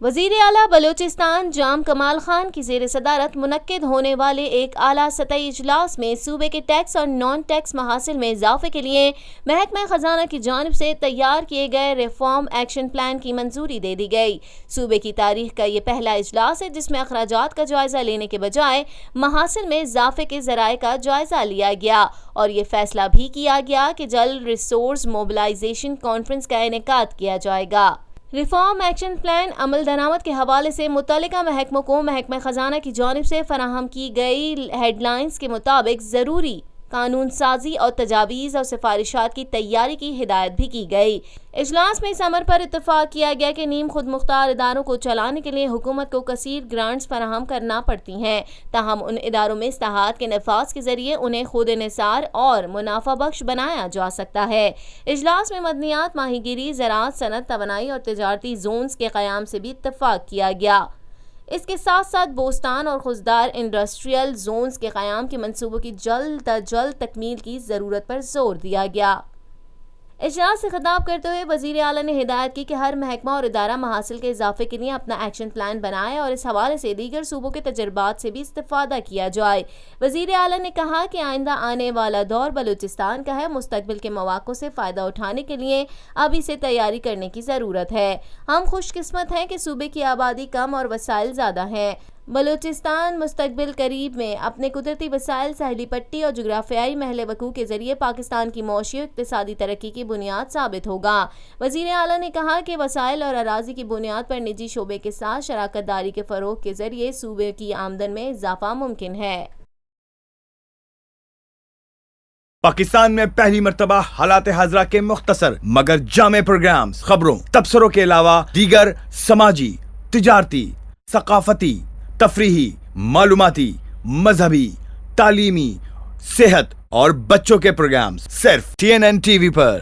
وزیر اعلیٰ بلوچستان جام کمال خان کی زیر صدارت منعقد ہونے والے ایک اعلیٰ سطحی اجلاس میں صوبے کے ٹیکس اور نان ٹیکس محاصل میں اضافے کے لیے محکمہ خزانہ کی جانب سے تیار کیے گئے ریفارم ایکشن پلان کی منظوری دے دی گئی۔ صوبے کی تاریخ کا یہ پہلا اجلاس ہے جس میں اخراجات کا جائزہ لینے کے بجائے محاصل میں اضافے کے ذرائع کا جائزہ لیا گیا اور یہ فیصلہ بھی کیا گیا کہ جلد ریسورس موبلائزیشن کانفرنس کا انعقاد کیا جائے گا۔ ریفارم ایکشن پلان عمل درآمد کے حوالے سے متعلقہ محکموں کو محکمہ خزانہ کی جانب سے فراہم کی گئی ہیڈ لائنز کے مطابق ضروری قانون سازی اور تجاویز اور سفارشات کی تیاری کی ہدایت بھی کی گئی۔ اجلاس میں اس امر پر اتفاق کیا گیا کہ نیم خود مختار اداروں کو چلانے کے لیے حکومت کو کثیر گرانٹس فراہم کرنا پڑتی ہیں، تاہم ان اداروں میں اصلاحات کے نفاذ کے ذریعے انہیں خود انحصار اور منافع بخش بنایا جا سکتا ہے۔ اجلاس میں معدنیات، ماہی گیری، زراعت، صنعت، توانائی اور تجارتی زونز کے قیام سے بھی اتفاق کیا گیا۔ اس کے ساتھ ساتھ بوستان اور خضدار انڈسٹریل زونز کے قیام کے منصوبوں کی جلد از جلد تکمیل کی ضرورت پر زور دیا گیا۔ اجلاس سے خطاب کرتے ہوئے وزیر اعلیٰ نے ہدایت کی کہ ہر محکمہ اور ادارہ محاصل کے اضافے کے لیے اپنا ایکشن پلان بنائے اور اس حوالے سے دیگر صوبوں کے تجربات سے بھی استفادہ کیا جائے۔ وزیر اعلیٰ نے کہا کہ آئندہ آنے والا دور بلوچستان کا ہے، مستقبل کے مواقع سے فائدہ اٹھانے کے لیے ابھی سے تیاری کرنے کی ضرورت ہے۔ ہم خوش قسمت ہیں کہ صوبے کی آبادی کم اور وسائل زیادہ ہیں۔ بلوچستان مستقبل قریب میں اپنے قدرتی وسائل، ساحلی پٹی اور جغرافیائی محل وقوع کے ذریعے پاکستان کی معاشی اور اقتصادی ترقی کی بنیاد ثابت ہوگا۔ وزیر اعلیٰ نے کہا کہ وسائل اور اراضی کی بنیاد پر نجی شعبے کے ساتھ شراکت داری کے فروغ کے ذریعے صوبے کی آمدن میں اضافہ ممکن ہے۔ پاکستان میں پہلی مرتبہ حالات حاضرہ کے مختصر مگر جامع پروگرامز، خبروں، تبصروں کے علاوہ دیگر سماجی، تجارتی، ثقافتی، تفریحی، معلوماتی، مذہبی، تعلیمی، صحت اور بچوں کے پروگرامز صرف TNN TV پر۔